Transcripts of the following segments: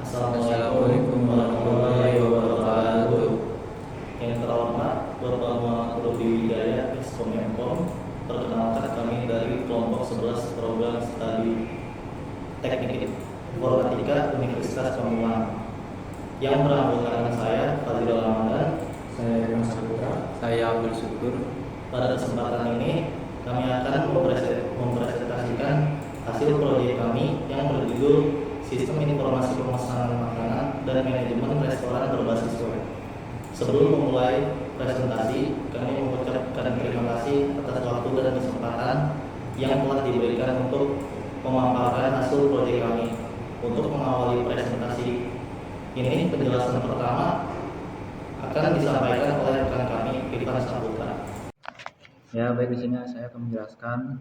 Assalamualaikum warahmatullahi wabarakatuh. Yang terhormat Bapak Muhammad Rudi Wijaya, Exkomenkom. Perkenalkan kami dari kelompok 11 program studi teknik informatika Universitas Pamulang. Yang beranggotakan saya, Fadil Ramadan. Saya Irfan Saputra. Saya Abdul Syukur. Pada kesempatan ini, kami akan mempresentasikan hasil proyek kami yang berjudul Sistem Informasi Pemesanan Makanan dan Manajemen Restoran Berbasis Web. Sebelum memulai presentasi, kami mengucapkan terima kasih atas waktu dan kesempatan yang telah diberikan untuk memaparkan hasil proyek kami. Untuk mengawali presentasi ini, penjelasan pertama akan disampaikan oleh rekan kami, Irfan Saputra. Ya, baik, di sini saya akan menjelaskan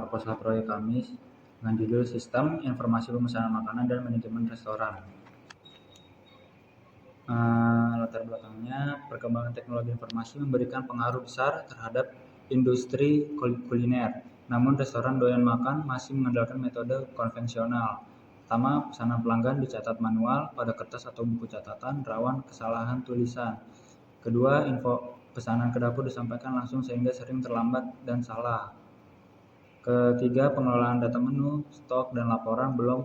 proposal proyek kami dengan judul Sistem Informasi Pemesanan Makanan dan Manajemen Restoran. Latar belakangnya, perkembangan teknologi informasi memberikan pengaruh besar terhadap industri kuliner. Namun restoran doyan makan masih mengandalkan metode konvensional. Pertama, pesanan pelanggan dicatat manual pada kertas atau buku catatan rawan kesalahan tulisan. Kedua, info pesanan ke dapur disampaikan langsung sehingga sering terlambat dan salah. Ketiga, pengelolaan data menu, stok, dan laporan belum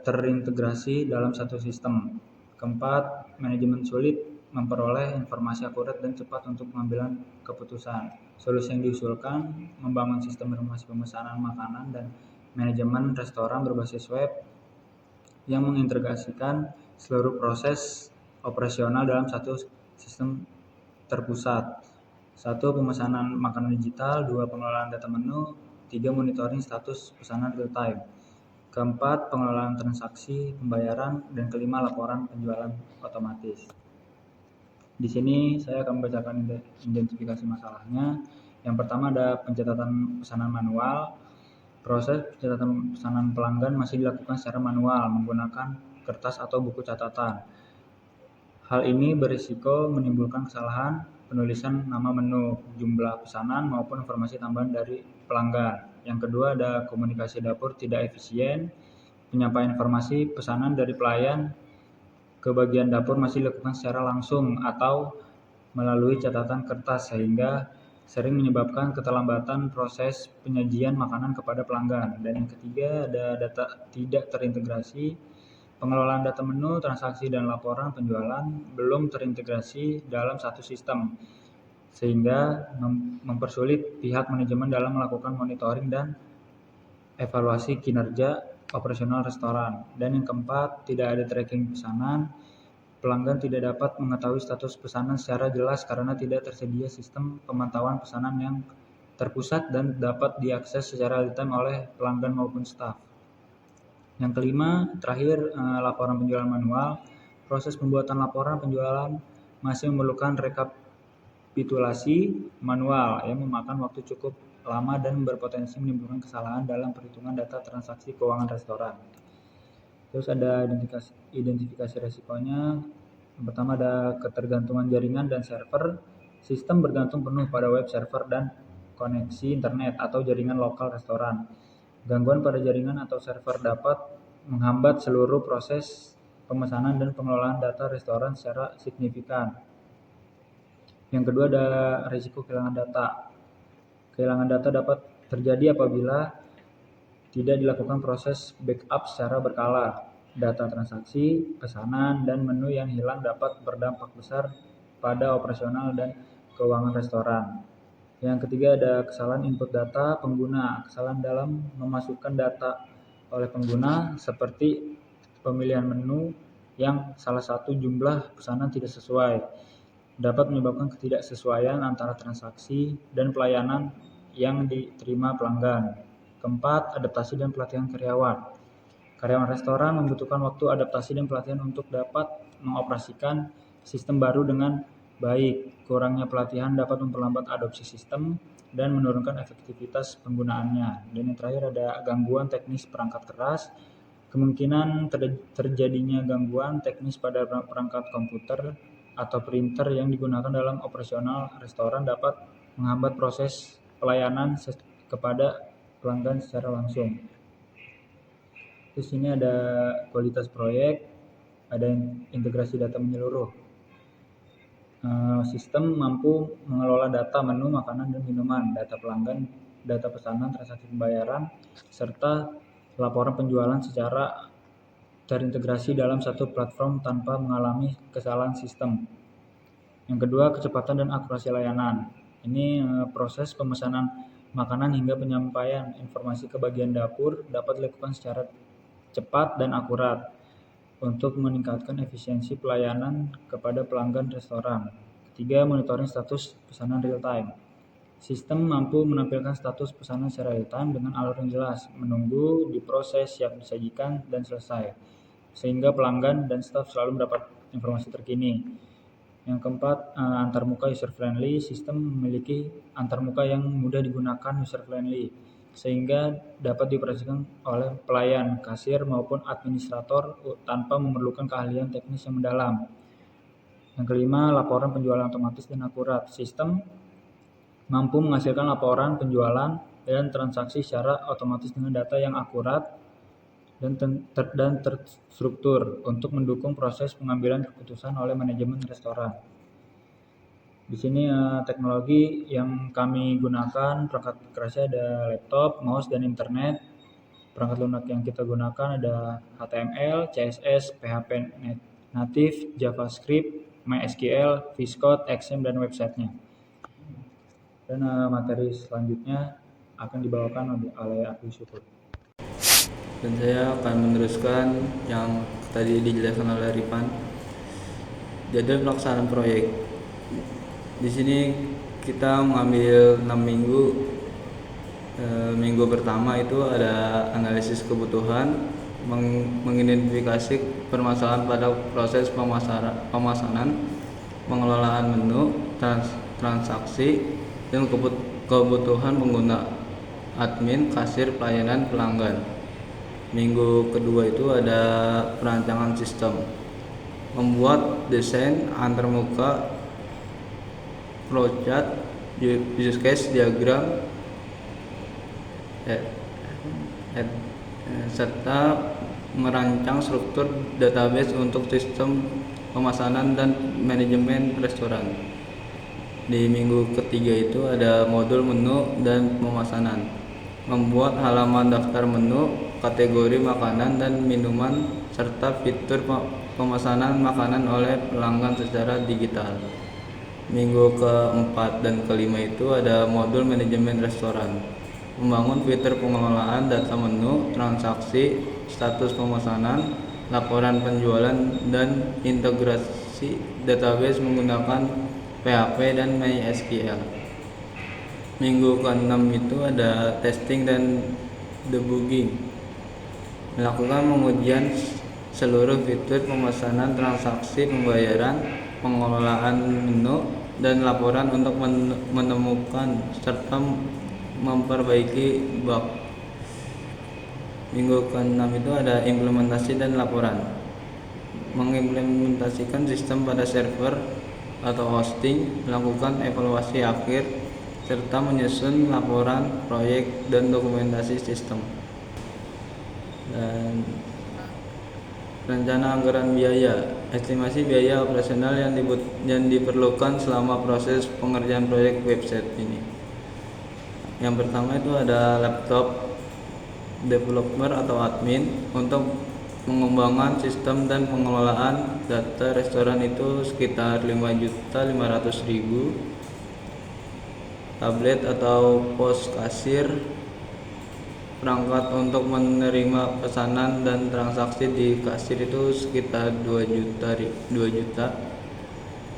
terintegrasi dalam satu sistem. Keempat, manajemen sulit memperoleh informasi akurat dan cepat untuk pengambilan keputusan. Solusi yang diusulkan membangun sistem informasi pemesanan makanan dan manajemen restoran berbasis web yang mengintegrasikan seluruh proses operasional dalam satu sistem terpusat. 1. Pemesanan makanan digital. 2. Pengelolaan data menu. 3. Monitoring status pesanan real time. Keempat, pengelolaan transaksi pembayaran. Dan kelima, laporan penjualan otomatis. Di sini saya akan membacakan identifikasi masalahnya. Yang pertama ada pencatatan pesanan manual. Proses pencatatan pesanan pelanggan masih dilakukan secara manual menggunakan kertas atau buku catatan. Hal ini berisiko menimbulkan kesalahan penulisan nama menu, jumlah pesanan, maupun informasi tambahan dari pelanggan. Yang kedua ada komunikasi dapur tidak efisien. Penyampaian informasi pesanan dari pelayan ke bagian dapur masih dilakukan secara langsung atau melalui catatan kertas sehingga sering menyebabkan keterlambatan proses penyajian makanan kepada pelanggan. Dan yang ketiga ada data tidak terintegrasi. Pengelolaan data menu, transaksi, dan laporan penjualan belum terintegrasi dalam satu sistem, sehingga mempersulit pihak manajemen dalam melakukan monitoring dan evaluasi kinerja operasional restoran. Dan yang keempat, tidak ada tracking pesanan. Pelanggan tidak dapat mengetahui status pesanan secara jelas karena tidak tersedia sistem pemantauan pesanan yang terpusat dan dapat diakses secara real time oleh pelanggan maupun staf. Yang kelima, terakhir, laporan penjualan manual. Proses pembuatan laporan penjualan masih memerlukan rekapitulasi manual yang memakan waktu cukup lama dan berpotensi menimbulkan kesalahan dalam perhitungan data transaksi keuangan restoran. Terus ada identifikasi resikonya. Yang pertama ada ketergantungan jaringan dan server. Sistem bergantung penuh pada web server dan koneksi internet atau jaringan lokal restoran. Gangguan pada jaringan atau server dapat menghambat seluruh proses pemesanan dan pengelolaan data restoran secara signifikan. Yang kedua ada risiko kehilangan data. Kehilangan data dapat terjadi apabila tidak dilakukan proses backup secara berkala. Data transaksi, pesanan, dan menu yang hilang dapat berdampak besar pada operasional dan keuangan restoran. Yang ketiga ada kesalahan input data pengguna. Kesalahan dalam memasukkan data oleh pengguna seperti pemilihan menu yang salah satu jumlah pesanan tidak sesuai dapat menyebabkan ketidaksesuaian antara transaksi dan pelayanan yang diterima pelanggan. Keempat, adaptasi dan pelatihan karyawan. Karyawan restoran membutuhkan waktu adaptasi dan pelatihan untuk dapat mengoperasikan sistem baru dengan baik. Kurangnya pelatihan dapat memperlambat adopsi sistem dan menurunkan efektivitas penggunaannya. Dan yang terakhir ada gangguan teknis perangkat keras. Kemungkinan terjadinya gangguan teknis pada perangkat komputer atau printer yang digunakan dalam operasional restoran dapat menghambat proses pelayanan kepada pelanggan secara langsung. Terus ini ada kualitas proyek, ada integrasi data menyeluruh. Sistem mampu mengelola data menu makanan dan minuman, data pelanggan, data pesanan, transaksi pembayaran, serta laporan penjualan secara terintegrasi dalam satu platform tanpa mengalami kesalahan sistem. Yang kedua, kecepatan dan akurasi layanan. Ini proses pemesanan makanan hingga penyampaian informasi ke bagian dapur dapat dilakukan secara cepat dan akurat untuk meningkatkan efisiensi pelayanan kepada pelanggan restoran. Ketiga, monitoring status pesanan real time. Sistem mampu menampilkan status pesanan secara real time dengan alur yang jelas, menunggu, diproses, siap disajikan, dan selesai, sehingga pelanggan dan staf selalu mendapat informasi terkini. Yang keempat, antarmuka user friendly. Sistem memiliki antarmuka yang mudah digunakan, user friendly, sehingga dapat dioperasikan oleh pelayan, kasir maupun administrator tanpa memerlukan keahlian teknis yang mendalam. Yang kelima, laporan penjualan otomatis dan akurat. Sistem mampu menghasilkan laporan penjualan dan transaksi secara otomatis dengan data yang akurat dan terstruktur untuk mendukung proses pengambilan keputusan oleh manajemen restoran. Di sini teknologi yang kami gunakan, perangkat kerasnya ada laptop, mouse, dan internet. Perangkat lunak yang kita gunakan ada HTML, CSS, PHP native, JavaScript, MySQL, VS Code, XAMPP, dan websitenya. Dan materi selanjutnya akan dibawakan oleh Abdul Syukur. Dan saya akan meneruskan yang tadi dijelaskan oleh Rifan. Jadwal pelaksanaan proyek. Di sini kita mengambil 6 minggu. Minggu pertama itu ada analisis kebutuhan, mengidentifikasi permasalahan pada proses pemesanan, pengelolaan menu, transaksi, dan kebutuhan pengguna, admin, kasir, pelayanan, pelanggan. Minggu kedua itu ada perancangan sistem, membuat desain antarmuka, flowchart, use case diagram, serta merancang struktur database untuk sistem pemesanan dan manajemen restoran. Di minggu ketiga itu ada modul menu dan pemesanan, membuat halaman daftar menu, kategori makanan dan minuman, serta fitur pemesanan makanan oleh pelanggan secara digital. Minggu keempat dan kelima itu ada modul manajemen restoran, membangun fitur pengelolaan data menu, transaksi, status pemesanan, laporan penjualan, dan integrasi database menggunakan PHP dan MySQL. Minggu ke-6 itu ada testing dan debugging, melakukan pengujian seluruh fitur pemesanan, transaksi pembayaran, pengelolaan menu, dan laporan untuk menemukan serta memperbaiki bug. Minggu ke-6 itu ada implementasi dan laporan, mengimplementasikan sistem pada server atau hosting, melakukan evaluasi akhir, serta menyusun laporan proyek dan dokumentasi sistem. Dan rencana anggaran biaya, estimasi biaya operasional yang diperlukan selama proses pengerjaan proyek website ini. Yang pertama itu ada laptop developer atau admin untuk mengembangkan sistem dan pengelolaan data restoran itu sekitar 5.500.000. Tablet atau pos kasir, perangkat untuk menerima pesanan dan transaksi di kasir itu sekitar 2 juta.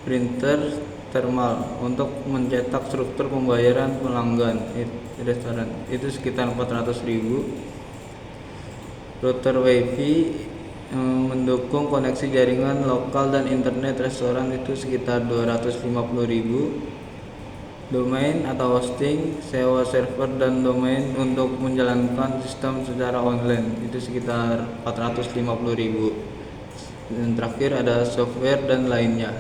Printer thermal untuk mencetak struktur pembayaran pelanggan restoran itu sekitar 400.000. Router WiFi mendukung koneksi jaringan lokal dan internet restoran itu sekitar 250.000. Domain atau hosting, sewa server dan domain untuk menjalankan sistem secara online itu sekitar 450.000. Dan terakhir ada software dan lainnya.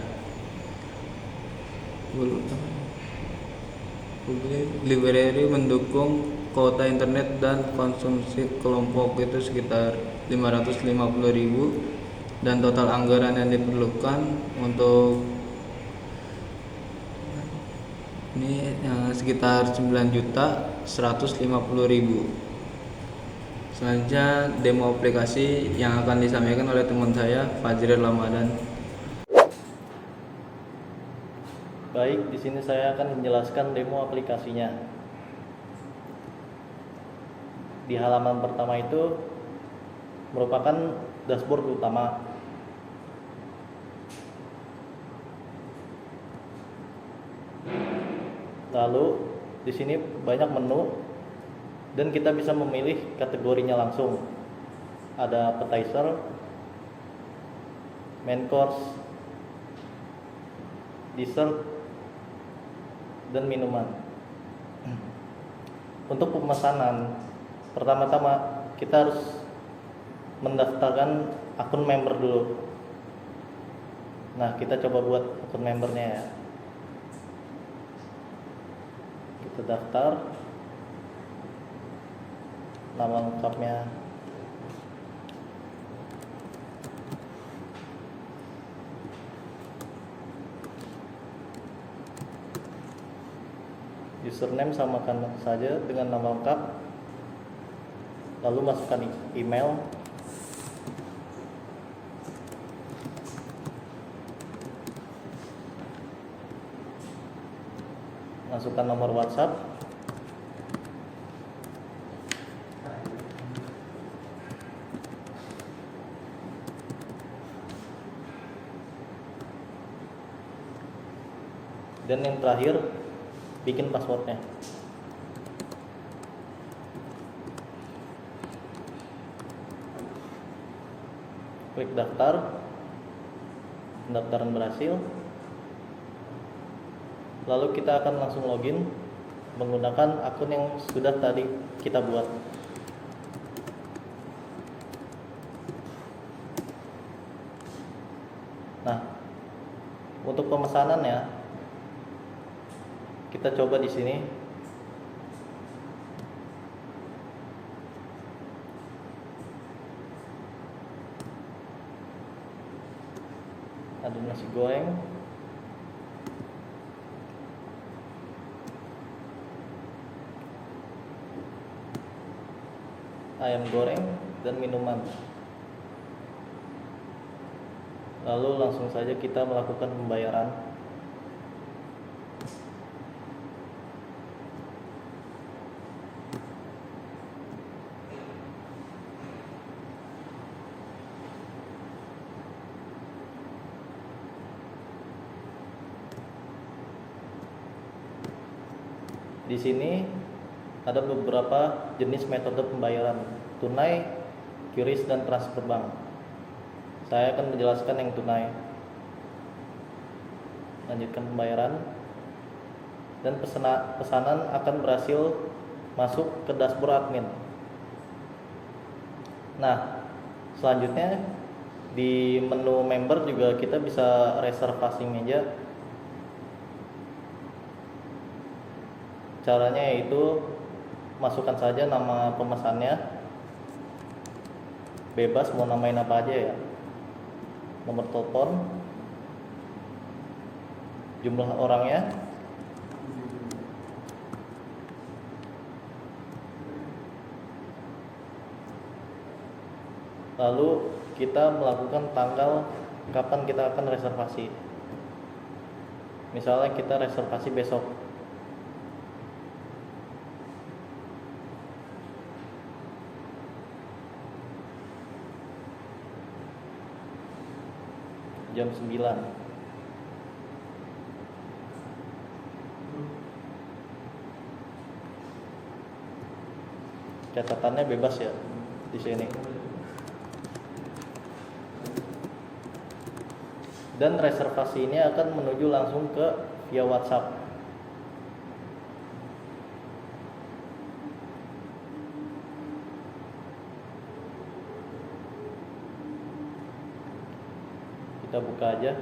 Library mendukung kuota internet dan konsumsi kelompok itu sekitar 550.000, dan total anggaran yang diperlukan untuk ini sekitar 9.150.000. Selanjutnya demo aplikasi yang akan disampaikan oleh teman saya Fajril Ramadan. Baik, di sini saya akan menjelaskan demo aplikasinya. Di halaman pertama itu merupakan dashboard utama. Lalu di sini banyak menu dan kita bisa memilih kategorinya langsung. Ada appetizer, main course, dessert, dan minuman. Untuk pemesanan, pertama-tama kita harus mendaftarkan akun member dulu. Nah, kita coba buat akun membernya ya. Kita daftar, nama lengkapnya, username samakan saja dengan nama lengkap, lalu masukkan email, masukkan nomor WhatsApp, dan yang terakhir bikin passwordnya. Klik daftar, pendaftaran berhasil. Lalu kita akan langsung login menggunakan akun yang sudah tadi kita buat. Nah, untuk pemesanannya kita coba di sini. Ada nasi goreng, ayam goreng, dan minuman. Lalu langsung saja kita melakukan pembayaran. Di sini ada beberapa jenis metode pembayaran: tunai, QRIS, dan transfer bank. Saya akan menjelaskan yang tunai. Lanjutkan pembayaran, dan pesanan akan berhasil masuk ke dashboard admin. Nah, selanjutnya di menu member juga kita bisa reservasi meja. Caranya yaitu masukkan saja nama pemesannya, bebas mau namain apa aja ya, nomor telepon, jumlah orangnya, lalu kita melakukan tanggal kapan kita akan reservasi. Misalnya kita reservasi besok, jam 9. Catatannya bebas ya di sini. Dan reservasi ini akan menuju langsung ke via WhatsApp. Kita buka aja.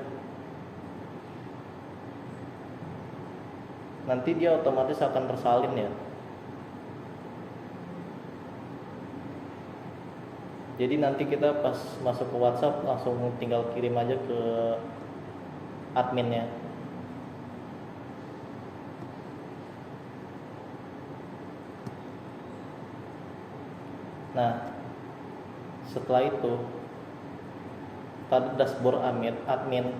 Nanti dia otomatis akan tersalin ya. Jadi nanti kita pas masuk ke WhatsApp langsung tinggal kirim aja ke adminnya. Nah, setelah itu pada dashboard admin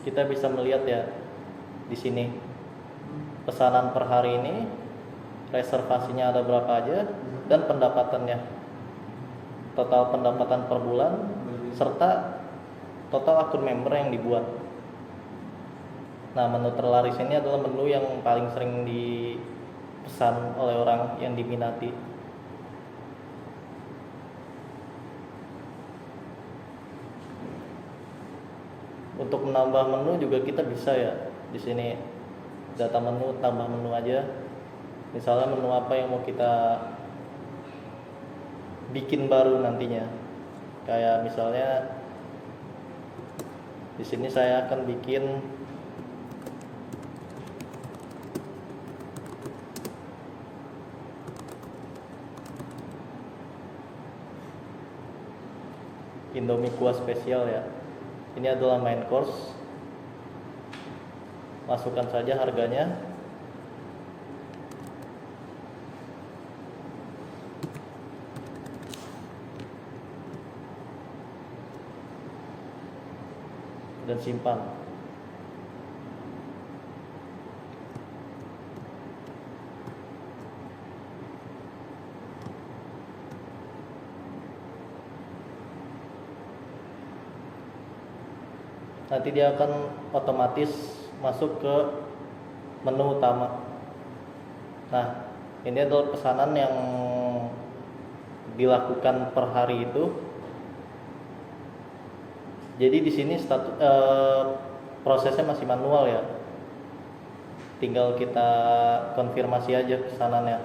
kita bisa melihat ya di sini pesanan per hari ini, reservasinya ada berapa aja, dan pendapatannya, total pendapatan per bulan, serta total akun member yang dibuat. Nah, menu terlaris ini adalah menu yang paling sering dipesan oleh orang yang diminati. Untuk menambah menu juga kita bisa ya di sini, data menu, tambah menu aja. Misalnya menu apa yang mau kita bikin baru nantinya. Kayak misalnya di sini saya akan bikin Indomie kuah spesial ya. Ini adalah main course. Masukkan saja harganya. Dan simpan. Nanti dia akan otomatis masuk ke menu utama. Nah, ini adalah pesanan yang dilakukan per hari itu. Jadi di sini prosesnya masih manual ya. Tinggal kita konfirmasi aja pesanannya,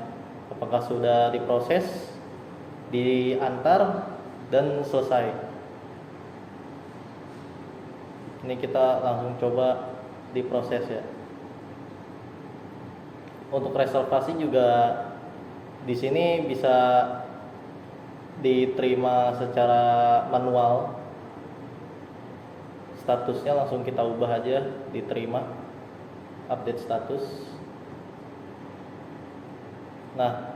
apakah sudah diproses, diantar, dan selesai. Ini kita langsung coba diproses ya. Untuk reservasi juga di sini bisa diterima secara manual. Statusnya langsung kita ubah aja, diterima, update status. Nah,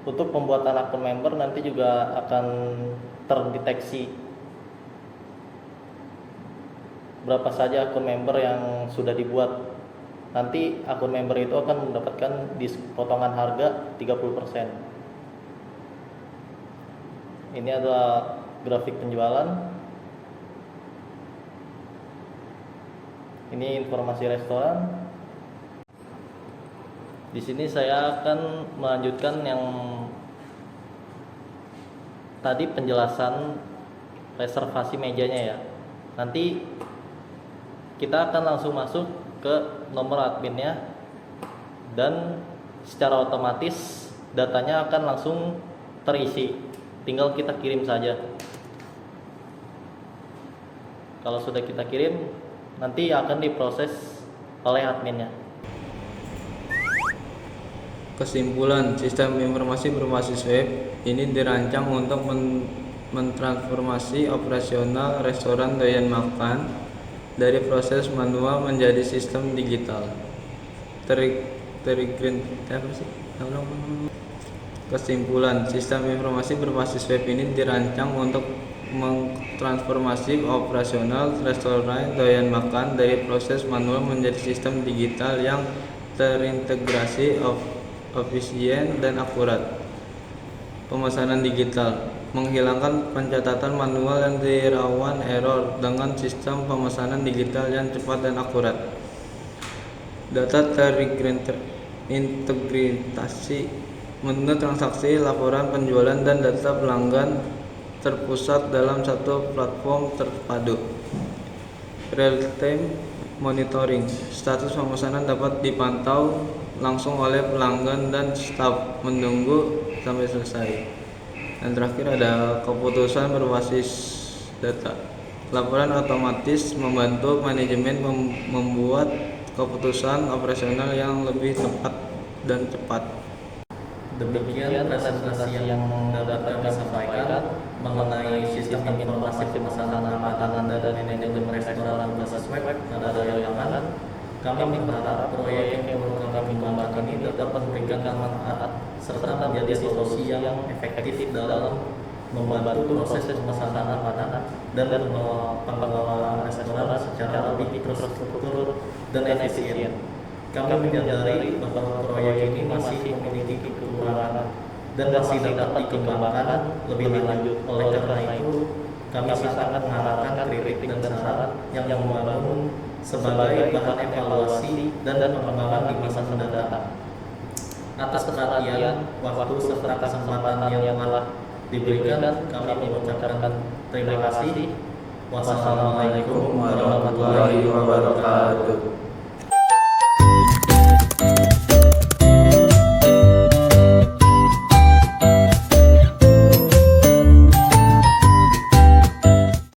untuk pembuatan akun member nanti juga akan terdeteksi berapa saja akun member yang sudah dibuat. Nanti akun member itu akan mendapatkan potongan harga 30%. Ini adalah grafik penjualan. Ini informasi restoran. Di sini saya akan melanjutkan yang tadi penjelasan reservasi mejanya ya. Nanti kita akan langsung masuk ke nomor adminnya dan secara otomatis datanya akan langsung terisi. Tinggal kita kirim saja. Kalau sudah kita kirim, nanti akan diproses oleh adminnya. Kesimpulan, sistem informasi berbasis web ini dirancang untuk mentransformasi operasional restoran doyan makan dari proses manual menjadi sistem digital. Kesimpulan, sistem informasi berbasis web ini dirancang untuk mentransformasi operasional restoran doyan makan dari proses manual menjadi sistem digital yang terintegrasi, efisien, dan akurat. Pemesanan digital menghilangkan pencatatan manual yang rawan error dengan sistem pemesanan digital yang cepat dan akurat. Data terintegrasi, menu transaksi, laporan penjualan, dan data pelanggan terpusat dalam satu platform terpadu. Real-time monitoring, status pemesanan dapat dipantau langsung oleh pelanggan dan staf menunggu sampai selesai. Dan terakhir ada keputusan berbasis data. Laporan otomatis membantu manajemen membuat keputusan operasional yang lebih tepat dan cepat. Demikian presentasi yang dapat kami sampaikan mengenai sistem informasi pemesanan makanan dan manajemen restoran berbasis web pada layangan. Kami berharap proyek yang baru kami kembangkan ini dapat memberikan manfaat serta menjadi solusi yang efektif dalam membantu proses pemesanan makanan dan pengelolaan restoran secara lebih terstruktur dan efisien. Kami menyadari bahwa proyek ini masih memiliki kekurangan dan masih dapat dikembangkan lebih lanjut. Oleh karena itu, kami sangat mengharapkan kritik dan saran yang membangun sebagai bahan evaluasi dan pengembangan di masa mendatang. Atas perhatian, waktu serta kesempatan yang telah diberikan, kami mengucapkan terima kasih. Wassalamualaikum warahmatullahi wabarakatuh.